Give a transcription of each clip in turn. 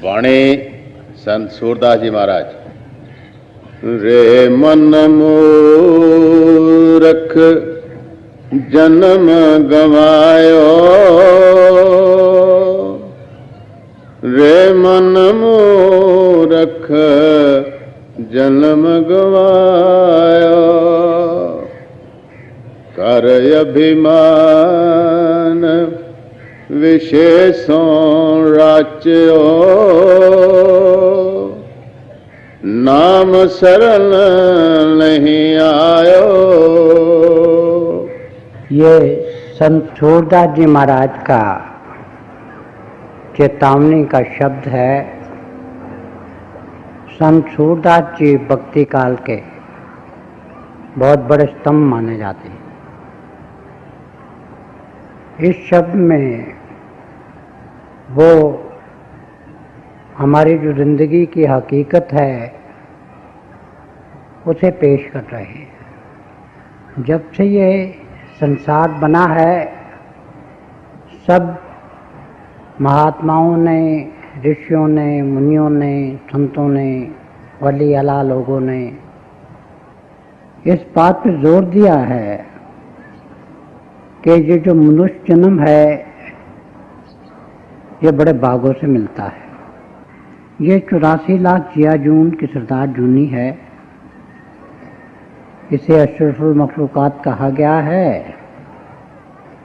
वाणी संत सूरदास जी महाराज। रे मन मूरख जन्म गवायो, रे मन मूरख जन्म गवायो, कर अभिमान विशेषों राच्यो, नाम शरण नहीं आयो। ये संत सूरदास जी महाराज का चेतावनी का शब्द है। संत सूरदास जी भक्ति काल के बहुत बड़े स्तंभ माने जाते हैं। इस शब्द में वो हमारी जो जिंदगी की हकीकत है उसे पेश कर रहे हैं। जब से ये संसार बना है, सब महात्माओं ने, ऋषियों ने, मुनियों ने, संतों ने, वली अला लोगों ने इस बात पर जोर दिया है कि ये जो मनुष्य जन्म है ये बड़े भागों से मिलता है। ये 84 लाख जिया जून की सरदार जूनी है। इसे अशरफुल मखलूकात कहा गया है,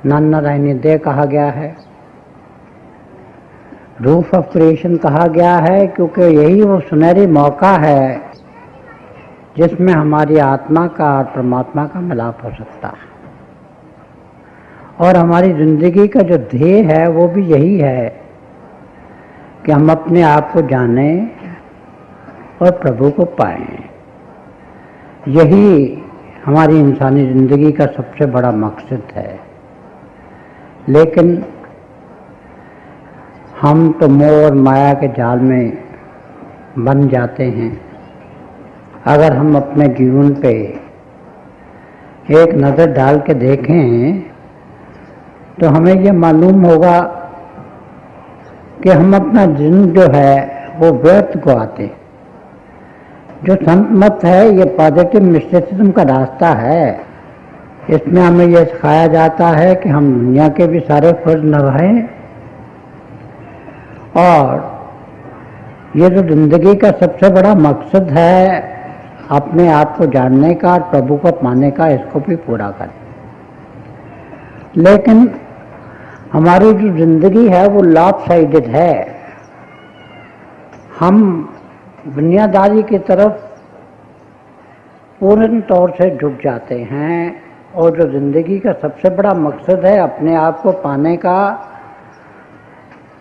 नाना रायनी दे कहा गया है, रूफ ऑफ क्रिएशन कहा गया है, क्योंकि यही वो सुनहरी मौका है जिसमें हमारी आत्मा का और परमात्मा का मिलाप हो सकता है। और हमारी जिंदगी का जो ध्येय है वो भी यही है कि हम अपने आप को जानें और प्रभु को पाएं। यही हमारी इंसानी जिंदगी का सबसे बड़ा मकसद है। लेकिन हम तो मोह और माया के जाल में बन जाते हैं। अगर हम अपने जीवन पे एक नज़र डाल के देखें तो हमें ये मालूम होगा कि हम अपना जीवन जो है वो व्यर्थ गवाते। जो संत मत है ये पॉजिटिव मिस्टिसिज्म का रास्ता है। इसमें हमें यह सिखाया जाता है कि हम दुनिया के भी सारे फर्ज निभाएं और ये जो जिंदगी का सबसे बड़ा मकसद है अपने आप को जानने का और प्रभु को पाने का, इसको भी पूरा करें। लेकिन हमारी जो जिंदगी है वो लॉपसाइडेड है। हम दुनियादारी की तरफ पूर्ण तौर से झुक जाते हैं और जो जिंदगी का सबसे बड़ा मकसद है अपने आप को पाने का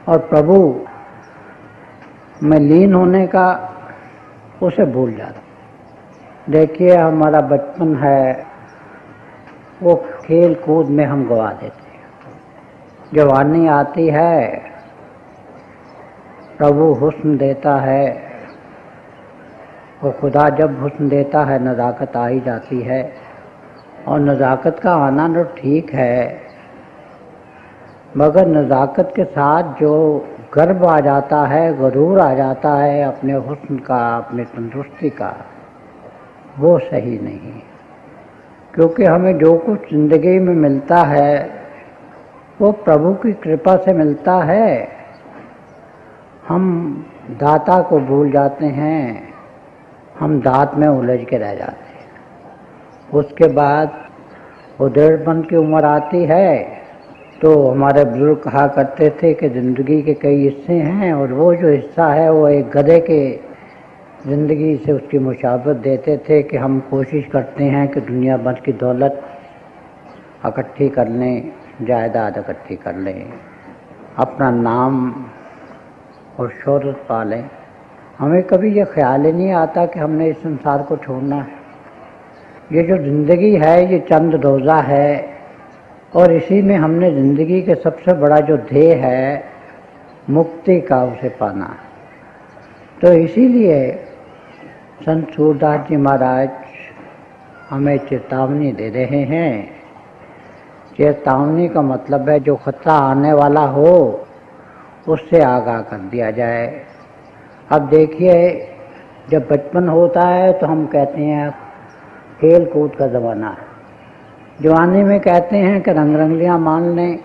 और प्रभु में लीन होने का, उसे भूल जाते। देखिए, हमारा बचपन है वो खेल कूद में हम गवा देते हैं। जवानी आती है, प्रभु हुस्न देता है, वो खुदा जब हुस्न देता है नज़ाकत आ ही जाती है। और नज़ाकत का आना तो ठीक है, मगर नज़ाकत के साथ जो गर्व आ जाता है, गरूर आ जाता है अपने हुस्न का, अपने तंदुरुस्ती का, वो सही नहीं। क्योंकि हमें जो कुछ ज़िंदगी में मिलता है वो प्रभु की कृपा से मिलता है। हम दाता को भूल जाते हैं, हम दात में उलझ के रह जाते हैं। उसके बाद उधेड़पन की उम्र आती है तो हमारे बुजुर्ग कहा करते थे कि ज़िंदगी के कई हिस्से हैं और वो जो हिस्सा है वो एक गधे के ज़िंदगी से उसकी मुशाबत देते थे कि हम कोशिश करते हैं कि दुनिया भर की दौलत इकट्ठी कर लें, जायदाद इकट्ठी कर लें, अपना नाम और शोहरत पा लें। हमें कभी ये ख्याल ही नहीं आता कि हमने इस संसार को छोड़ना है। ये जो ज़िंदगी है ये चंद रोज़ा है और इसी में हमने ज़िंदगी के सबसे बड़ा जो ध्येय है मुक्ति का, उसे पाना। तो इसीलिए संत सूरदास जी महाराज हमें चेतावनी दे रहे हैं। चेतावनी का मतलब है जो खतरा आने वाला हो उससे आगाह कर दिया जाए। अब देखिए, जब बचपन होता है तो हम कहते हैं खेल कूद का ज़माना है, जवानी में कहते हैं कि रंग रंगलियाँ मान लें,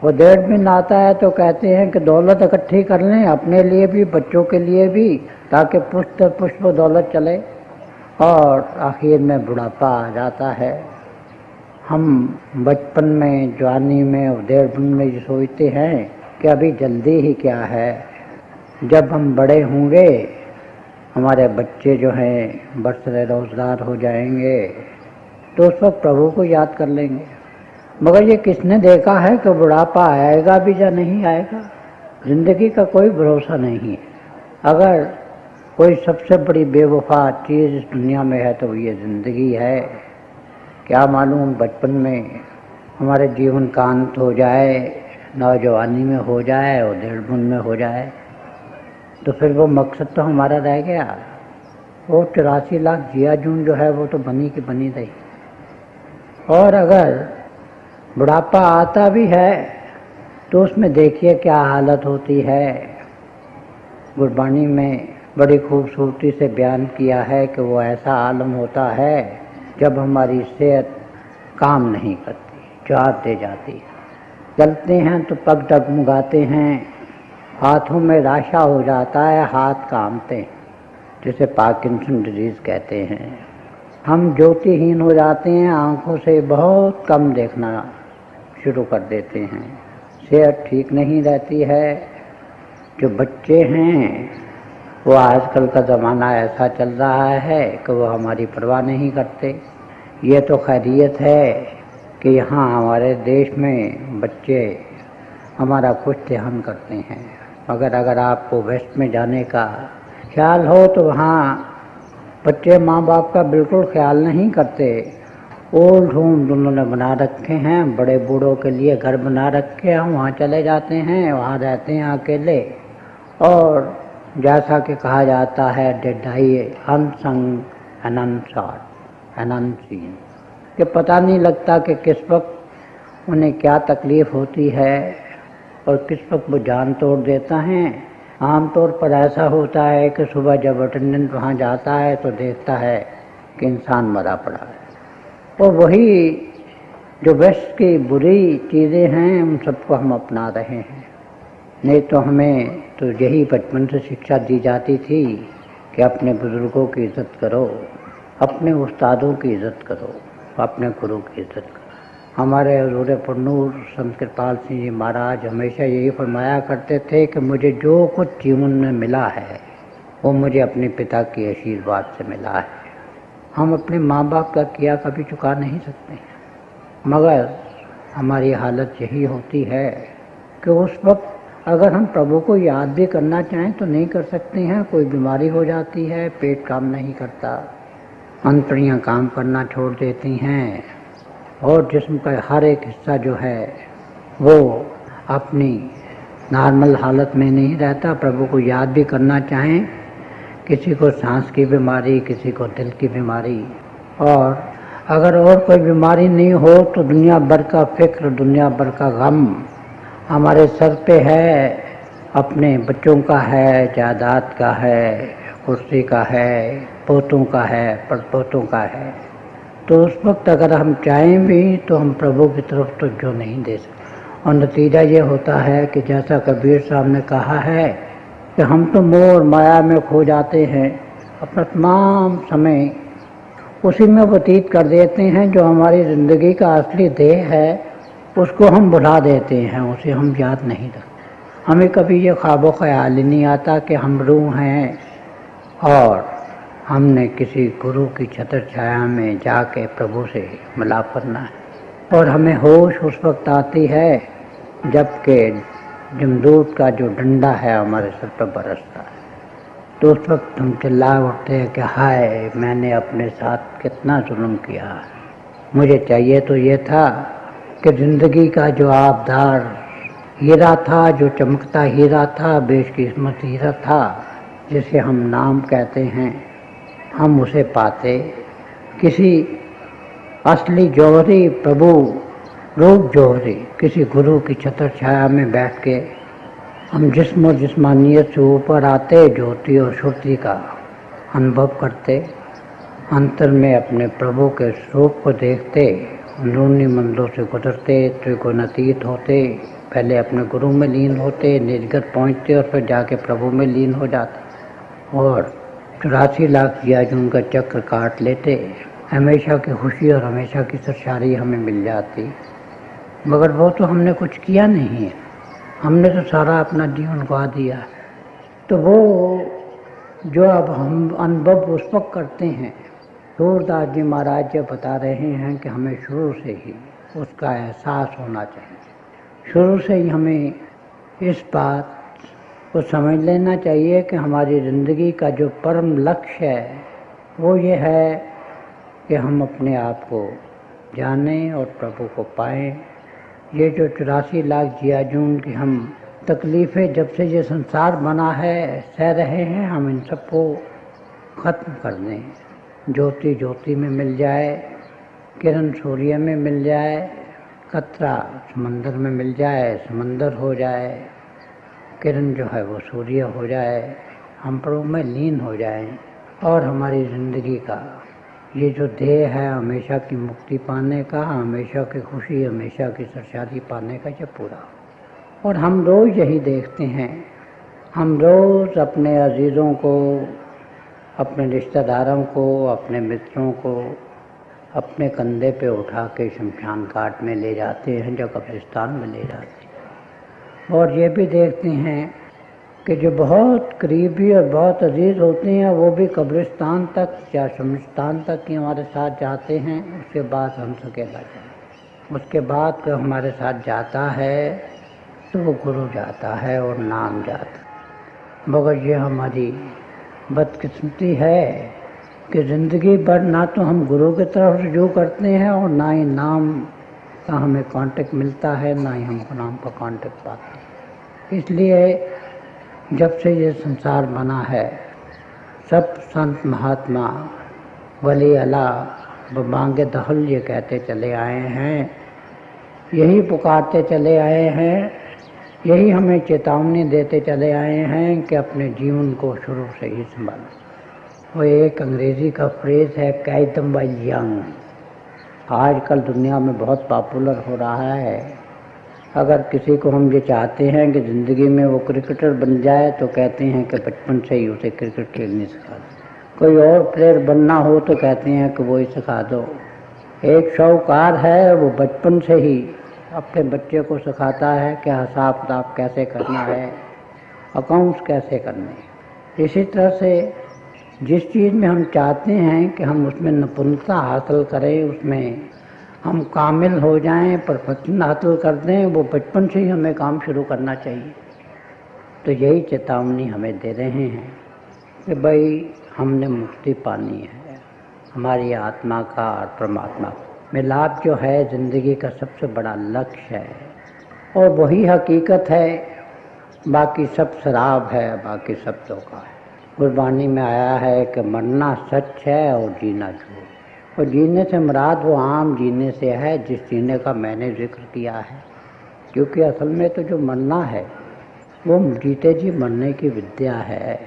वो 1.5 दिन आता है तो कहते हैं कि दौलत इकट्ठी कर लें अपने लिए भी बच्चों के लिए भी, ताकि पुष्ट दर पुष्ट वो दौलत चले, और आखिर में बुढ़ापा आ जाता है। हम बचपन में, जवानी में और 1.5 दिन में ये सोचते हैं कि अभी जल्दी ही क्या है, जब हम बड़े होंगे हमारे बच्चे जो हैं बरसरे रोजगार हो जाएंगे तो उस वक्त प्रभु को याद कर लेंगे। मगर ये किसने देखा है कि बुढ़ापा आएगा भी या नहीं आएगा? जिंदगी का कोई भरोसा नहीं है। अगर कोई सबसे बड़ी बेवफा चीज़ इस दुनिया में है तो ये ज़िंदगी है। क्या मालूम बचपन में हमारे जीवन का अंत हो जाए, नौजवानी में हो जाए और 1.5 दिन में हो जाए, तो फिर वो मकसद तो हमारा रह गया। वो 84 लाख जिया जून जो है वो तो बनी की बनी रही। और अगर बुढ़ापा आता भी है तो उसमें देखिए क्या हालत होती है। गुरबाणी में बड़ी खूबसूरती से बयान किया है कि वो ऐसा आलम होता है जब हमारी सेहत काम नहीं करती, जवाब दे जाती है। चलते हैं तो पग डगमगाते हैं, हाथों में राशा हो जाता है, हाथ कांपते हैं, जिसे पार्किंसन डिजीज़ कहते हैं। हम ज्योतिहीन हो जाते हैं, आँखों से बहुत कम देखना शुरू कर देते हैं, सेहत ठीक नहीं रहती है। जो बच्चे हैं वो आजकल का ज़माना ऐसा चल रहा है कि वो हमारी परवाह नहीं करते। ये तो खैरियत है कि यहाँ हमारे देश में बच्चे हमारा कुछ ध्यान करते हैं, मगर अगर आपको वेस्ट में जाने का ख्याल हो तो वहाँ बच्चे माँ बाप का बिल्कुल ख्याल नहीं करते। ओल्ड होम उन्होंने बना रखे हैं, बड़े बूढ़ों के लिए घर बना रखे हैं, वहाँ चले जाते हैं, वहाँ रहते हैं अकेले। और जैसा कि कहा जाता है dead I unsung and unsought and unseen, कि पता नहीं लगता कि किस वक्त उन्हें क्या तकलीफ़ होती है और किस वक्त वो जान तोड़ देता है। आमतौर पर ऐसा होता है कि सुबह जब अटेंडेंट वहाँ जाता है तो देखता है कि इंसान मरा पड़ा है। और वही जो वेस्ट की बुरी चीज़ें हैं उन सबको हम अपना रहे हैं। नहीं तो हमें तो यही बचपन से शिक्षा दी जाती थी कि अपने बुज़ुर्गों की इज़्ज़त करो, अपने उस्तादों की इज़्ज़त करो, अपने गुरु की इज़्ज़त करो। हमारे हज़ूर पुरनूर संत कृपाल सिंह जी महाराज हमेशा यही फरमाया करते थे कि मुझे जो कुछ जीवन में मिला है वो मुझे अपने पिता के आशीर्वाद से मिला है। हम अपने माँ बाप का किया कभी चुका नहीं सकते, मगर हमारी हालत यही होती है कि उस वक्त अगर हम प्रभु को याद भी करना चाहें तो नहीं कर सकते हैं। कोई बीमारी हो जाती है, पेट काम नहीं करता, अंतड़ियाँ काम करना छोड़ देती हैं और जिस्म का हर एक हिस्सा जो है वो अपनी नॉर्मल हालत में नहीं रहता। प्रभु को याद भी करना चाहें, किसी को सांस की बीमारी, किसी को दिल की बीमारी, और अगर और कोई बीमारी नहीं हो तो दुनिया भर का फिक्र, दुनिया भर का गम हमारे सर पे है। अपने बच्चों का है, जायदाद का है, कुर्सी का है, पोतों का है, परपोतों का है। तो उस वक्त अगर हम चाहें भी तो हम प्रभु की तरफ तो जो नहीं दे सकते। और नतीजा ये होता है कि जैसा कबीर साहब ने कहा है कि हम तो मोह और माया में खो जाते हैं, अपना तमाम समय उसी में व्यतीत कर देते हैं। जो हमारी ज़िंदगी का असली ध्येय है उसको हम भुला देते हैं, उसे हम याद नहीं रखते। हमें कभी ये ख्वाबो ख्याल ही नहीं आता कि हम रूह हैं और हमने किसी गुरु की छत्र छाया में जाके प्रभु से मिलाप करना है। और हमें होश उस वक्त आती है जबकि जमदूत का जो डंडा है हमारे सर पर बरसता है, तो उस वक्त हम चिल्ला उठते हैं कि हाय, मैंने अपने साथ कितना जुल्म किया। मुझे चाहिए तो ये था कि ज़िंदगी का जो आबदार हीरा था, जो चमकता हीरा था, बेशकीमत हीरा था, जिसे हम नाम कहते हैं, हम उसे पाते। किसी असली जौहरी, प्रभु रूप जौहरी, किसी गुरु की छत्र छाया में बैठ के हम जिस्म और जिस्मानियत से ऊपर आते, ज्योति और श्रुति का अनुभव करते, अंतर में अपने प्रभु के स्वरूप को देखते, अंदरूनी मंदिरों से गुजरते, त्रिगुणातीत होते, पहले अपने गुरु में लीन होते, निर्गत पहुँचते और फिर जाके प्रभु में लीन हो जाते और 84 लाख जियाजून का चक्र काट लेते। हमेशा की खुशी और हमेशा की सरसारी हमें मिल जाती। मगर वो तो हमने कुछ किया नहीं है, हमने तो सारा अपना जीवन गवा दिया। तो वो जो अब हम अनुभव उस वक्त करते हैं, सूरदास जी महाराज जब बता रहे हैं कि हमें शुरू से ही उसका एहसास होना चाहिए, शुरू से ही हमें इस बात को समझ लेना चाहिए कि हमारी ज़िंदगी का जो परम लक्ष्य है वो ये है कि हम अपने आप को जानें और प्रभु को पाएं। ये जो 84 लाख जियाजून की हम तकलीफ़ें जब से ये संसार बना है सह रहे हैं, हम इन सबको ख़त्म कर दें। ज्योति ज्योति में मिल जाए, किरण सूर्य में मिल जाए, कतरा समंदर में मिल जाए, समंदर हो जाए, किरण जो है वो सूर्य हो जाए, हम प्रभु में लीन हो जाएं और हमारी ज़िंदगी का ये जो ध्येय है हमेशा की मुक्ति पाने का, हमेशा की खुशी, हमेशा की सरसारी पाने का, ये पूरा। और हम रोज़ यही देखते हैं, हम रोज़ अपने अजीज़ों को, अपने रिश्तेदारों को, अपने मित्रों को अपने कंधे पे उठा के शमशान घाट में ले जाते हैं, जो कब्रिस्तान में ले जाते हैं। और ये भी देखते हैं कि जो बहुत करीबी और बहुत अजीज़ होते हैं वो भी कब्रिस्तान तक या शमशान तक ही हमारे साथ जाते हैं, उसके बाद हम अकेला जाते। उसके बाद जो हमारे साथ जाता है तो वो गुरु जाता है और नाम जाता। मगर ये हमारी बदकिस्मती है कि ज़िंदगी भर ना तो हम गुरु की तरफ रुजू करते हैं और ना ही नाम का हमें कांटेक्ट मिलता है, ना ही हमको नाम का कांटेक्ट पाते हैं। इसलिए जब से ये संसार बना है, सब संत महात्मा वली अल्लाह व मांगे दहल ये कहते चले आए हैं, यही पुकारते चले आए हैं, यही हमें चेतावनी देते चले आए हैं कि अपने जीवन को शुरू से ही संभालो। वो एक अंग्रेज़ी का फ्रेज़ है, कैच देम व्हाइल यंग, आजकल दुनिया में बहुत पॉपुलर हो रहा है। अगर किसी को हम ये चाहते हैं कि ज़िंदगी में वो क्रिकेटर बन जाए तो कहते हैं कि बचपन से ही उसे क्रिकेट खेलनी सिखा दो। कोई और प्लेयर बनना हो तो कहते हैं कि वो ही सिखा दो। एक शाहूकार है, वो बचपन से ही अपने बच्चे को सिखाता है कि हिसाब किताब कैसे करना है, अकाउंट्स कैसे करने। इसी तरह से जिस चीज़ में हम चाहते हैं कि हम उसमें निपुणता हासिल करें, उसमें हम कामिल हो जाएं, परफेक्शन हासिल कर दें, वो बचपन से ही हमें काम शुरू करना चाहिए। तो यही चेतावनी हमें दे रहे हैं कि भाई हमने मुक्ति पानी है, हमारी आत्मा का और परमात्मा का मिलाप जो है ज़िंदगी का सबसे बड़ा लक्ष्य है और वही हकीकत है। बाकी सब शराब है, बाकी सब धोखा है। गुरबानी में आया है कि मरना सच है और जीना झूठ। और जीने से मुराद वो आम जीने से है जिस जीने का मैंने जिक्र किया है, क्योंकि असल में तो जो मरना है वो जीते जी मरने की विद्या है,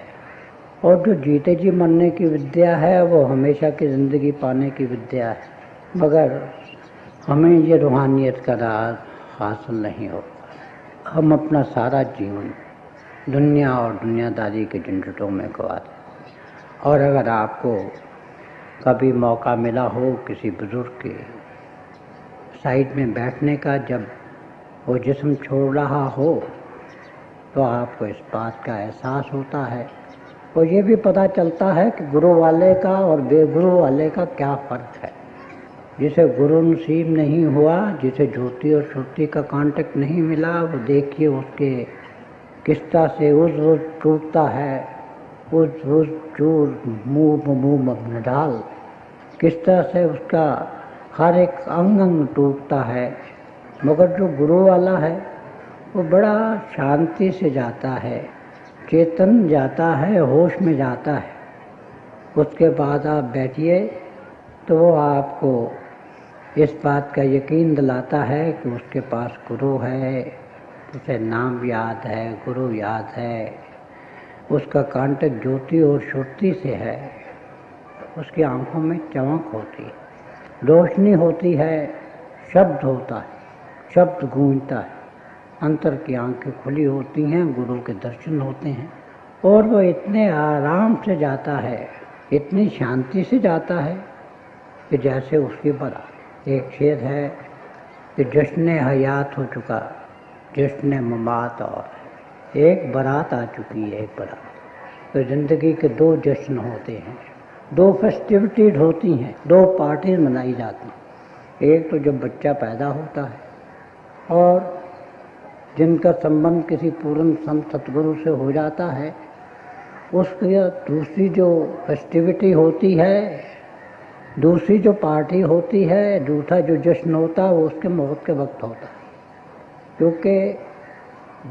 और जो जीते जी मरने की विद्या है वो हमेशा की ज़िंदगी पाने की विद्या है। मगर हमें ये रूहानियत का राज हासिल नहीं होता। हम अपना सारा जीवन दुनिया और दुनियादारी के झंझटों में गवाते। और अगर आपको कभी मौका मिला हो किसी बुज़ुर्ग के साइड में बैठने का, जब वो जिस्म छोड़ रहा हो, तो आपको इस बात का एहसास होता है और ये भी पता चलता है कि गुरु वाले का और बेगुरु वाले का क्या फ़र्क है। जिसे गुरु नसीब नहीं हुआ, जिसे ज्योति और श्रुति का कांटेक्ट नहीं मिला, वो देखिए उसके किस तरह से उस टूटता है, उस चूर मुँह में डाल, किस तरह से उसका हर एक अंग अंग टूटता है। मगर जो गुरु वाला है वो बड़ा शांति से जाता है, चेतन जाता है, होश में जाता है। उसके बाद आप बैठिए तो वो आपको इस बात का यकीन दिलाता है कि उसके पास गुरु है, उसे नाम याद है, गुरु याद है, उसका कांटक ज्योति और श्रुति से है, उसकी आंखों में चमक होती है, रोशनी होती है, शब्द होता है, शब्द गूंजता है, अंतर की आंखें खुली होती हैं, गुरु के दर्शन होते हैं और वो इतने आराम से जाता है, इतनी शांति से जाता है कि जैसे उसकी बारात। एक शेर है कि जश्न हयात हो चुका, जश्न ममात और एक बारात आ चुकी है, एक बारात। तो ज़िंदगी के दो जश्न होते हैं, दो फेस्टिविटीज होती हैं, दो पार्टीज मनाई जाती हैं। एक तो जब बच्चा पैदा होता है और जिनका संबंध किसी पूर्ण संत सतगुरु से हो जाता है, उसकी दूसरी जो फेस्टिविटी होती है, दूसरी जो पार्टी होती है, दूसरा जो जश्न होता है वो उसके मौत के वक्त होता है। क्योंकि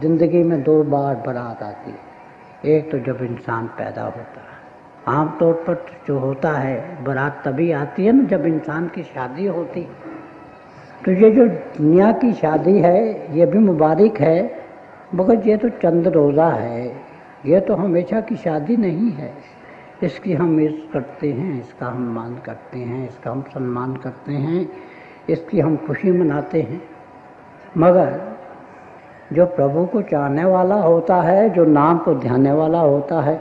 ज़िंदगी में दो बार बारात आती है। एक तो जब इंसान पैदा होता है, आमतौर पर जो होता है बारात तभी आती है ना जब इंसान की शादी होती है। तो ये जो दुनिया की शादी है ये भी मुबारक है, मगर ये तो चंद रोज़ा है, ये तो हमेशा की शादी नहीं है। इसकी हम इज्जत करते हैं, इसका हम मान करते हैं, इसका हम सम्मान करते हैं, इसकी हम खुशी मनाते हैं। मगर जो प्रभु को चाहने वाला होता है, जो नाम को ध्याने वाला होता है,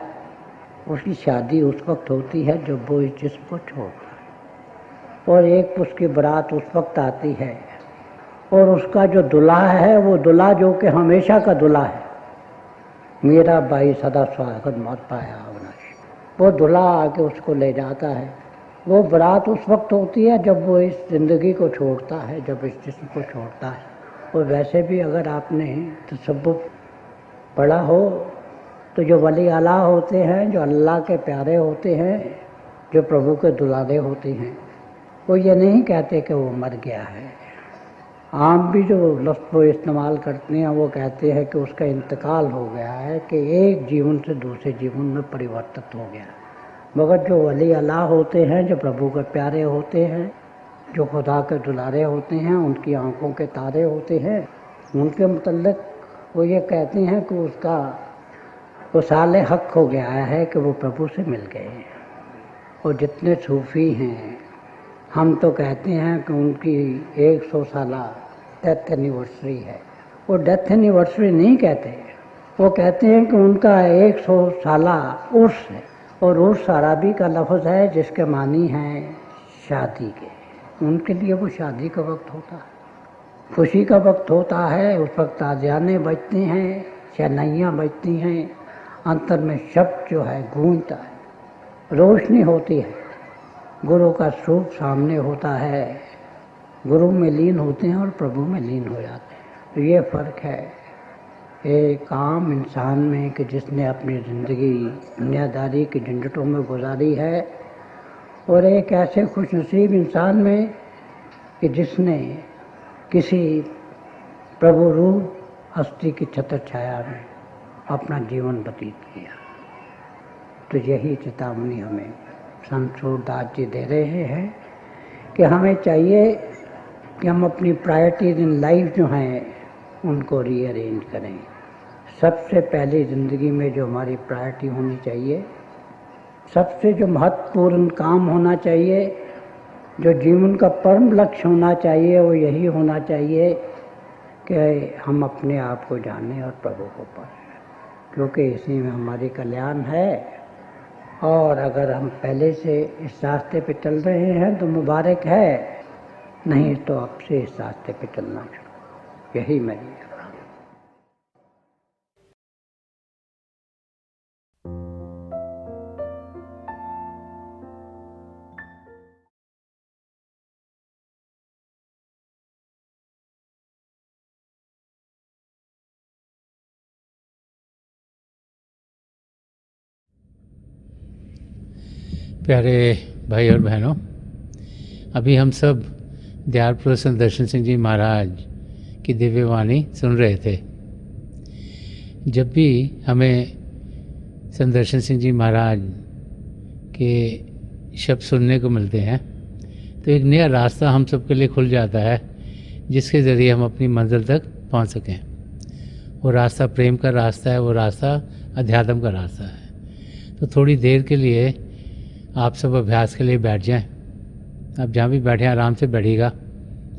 उसकी शादी उस वक्त होती है जब वो इस जिस्म को छोड़ता है और एक उसकी बारात उस वक्त आती है और उसका जो दुल्हा है वो दुल्हा जो कि हमेशा का दुल्हा है, मेरा भाई सदा स्वागत मत पाया अविनाश, वो दुल्हा आके उसको ले जाता है। वो बारात उस वक्त होती है जब वो इस ज़िंदगी को छोड़ता है, जब इस जिस्म को छोड़ता है। और वैसे भी अगर आपने तसव्वुफ़ पढ़ा हो तो जो वली आला होते हैं, जो अल्लाह के प्यारे होते हैं, जो प्रभु के दुलारे होते हैं, वो ये नहीं कहते कि वो मर गया है। आम भी जो लफ्ज़ वो इस्तेमाल करते हैं वो कहते हैं कि उसका इंतकाल हो गया है, कि एक जीवन से दूसरे जीवन में परिवर्तित हो गया। मगर जो वली अल्लाह होते हैं, जो प्रभु के प्यारे होते हैं, जो खुदा के दुलारे होते हैं, उनकी आंखों के तारे होते हैं, उनके मुतल्लिक़ वो ये कहते हैं कि उसका वो साले हक हो गया है कि वो प्रभु से मिल गए हैं। और जितने सूफ़ी हैं, हम तो कहते हैं कि उनकी 100 साला डेथ एनिवर्सरी है। वो डेथ एनिवर्सरी नहीं कहते, वो कहते हैं कि उनका 100 साला उर्स है। और उर्स अरबी का लफ्ज़ है जिसके मानी हैं शादी के। उनके लिए वो शादी का वक्त होता है, खुशी का वक्त होता है। उस वक्त ताज़ियाने बजते हैं, शहनाइयाँ बजती हैं, अंतर में शब्द जो है गूंजता है, रोशनी होती है, गुरु का स्वरूप सामने होता है, गुरु में लीन होते हैं और प्रभु में लीन हो जाते हैं। तो ये फ़र्क है एक आम इंसान में कि जिसने अपनी ज़िंदगी दुनियादारी की झंझटों में गुजारी है, और एक ऐसे खुशनसीब इंसान में कि जिसने किसी प्रभु रूप हस्ती की छत्र छाया में अपना जीवन व्यतीत किया। तो यही चेतावनी हमें संत सूरदास जी दे रहे हैं कि हमें चाहिए कि हम अपनी प्रायोरिटीज इन लाइफ जो हैं उनको रीअरेंज करें। सबसे पहले ज़िंदगी में जो हमारी प्रायोरिटी होनी चाहिए, सबसे जो महत्वपूर्ण काम होना चाहिए, जो जीवन का परम लक्ष्य होना चाहिए, वो यही होना चाहिए कि हम अपने आप को जानें और प्रभु को पाएं, क्योंकि इसी में हमारी कल्याण है। और अगर हम पहले से इस रास्ते पे चल रहे हैं तो मुबारक है, नहीं तो अब से इस रास्ते पे चलना शुरू। यही मेरी प्यारे भाई और बहनों, अभी हम सब दयालपुर संत दर्शन सिंह जी महाराज की दिव्य वाणी सुन रहे थे। जब भी हमें संत दर्शन सिंह जी महाराज के शब्द सुनने को मिलते हैं तो एक नया रास्ता हम सब के लिए खुल जाता है, जिसके ज़रिए हम अपनी मंजिल तक पहुंच सकें। वो रास्ता प्रेम का रास्ता है, वो रास्ता अध्यात्म का रास्ता है। तो थोड़ी देर के लिए आप सब अभ्यास के लिए बैठ जाएं। आप जहाँ भी बैठे आराम से बैठिएगा,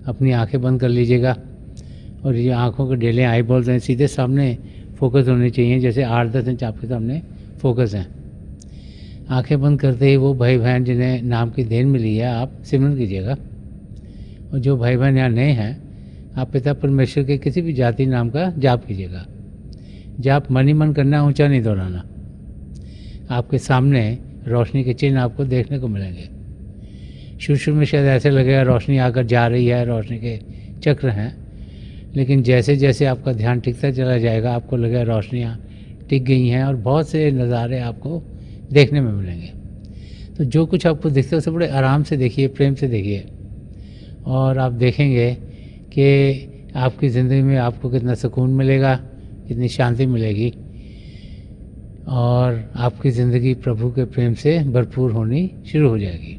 अपनी आंखें बंद कर लीजिएगा और ये आंखों के डेले आई बॉल्स हैं सीधे सामने फोकस होने चाहिए, जैसे 8-10 इंच आपके सामने फोकस हैं। आंखें बंद करते ही वो भाई बहन जिन्हें नाम की देन मिली है आप सिमरन कीजिएगा। और जो भाई बहन यहाँ नए हैं, आप पिता परमेश्वर के किसी भी जाति नाम का जाप कीजिएगा। जाप मन ही मन करना, ऊंचा नहीं दोहराना। आपके सामने रोशनी के चिन्ह आपको देखने को मिलेंगे। शुरू में शायद ऐसे लगेगा रोशनी आकर जा रही है, रोशनी के चक्र हैं, लेकिन जैसे जैसे आपका ध्यान टिकता चला जाएगा आपको लगेगा रोशनियाँ टिक गई हैं और बहुत से नज़ारे आपको देखने में मिलेंगे। तो जो कुछ आपको दिखता है उसे बड़े आराम से देखिए, प्रेम से देखिए, और आप देखेंगे कि आपकी ज़िंदगी में आपको कितना सुकून मिलेगा, कितनी शांति मिलेगी और आपकी ज़िंदगी प्रभु के प्रेम से भरपूर होनी शुरू हो जाएगी।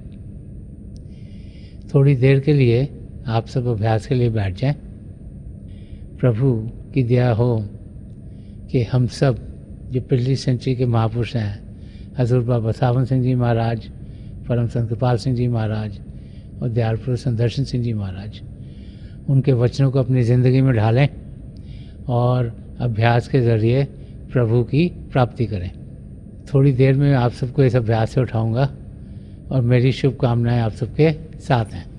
थोड़ी देर के लिए आप सब अभ्यास के लिए बैठ जाएं। प्रभु की दया हो कि हम सब जो पिछली सेंचुरी के महापुरुष हैं, हजूर बाबा सावन सिंह जी महाराज, परम संत कृपाल सिंह जी महाराज और दयाल पुरुष संत दर्शन सिंह जी महाराज, उनके वचनों को अपनी ज़िंदगी में ढालें और अभ्यास के ज़रिए प्रभु की प्राप्ति करें। थोड़ी देर में आप सबको इस अभ्यास से उठाऊंगा और मेरी शुभकामनाएं आप सबके साथ हैं।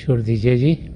छोड़ दीजिए जी।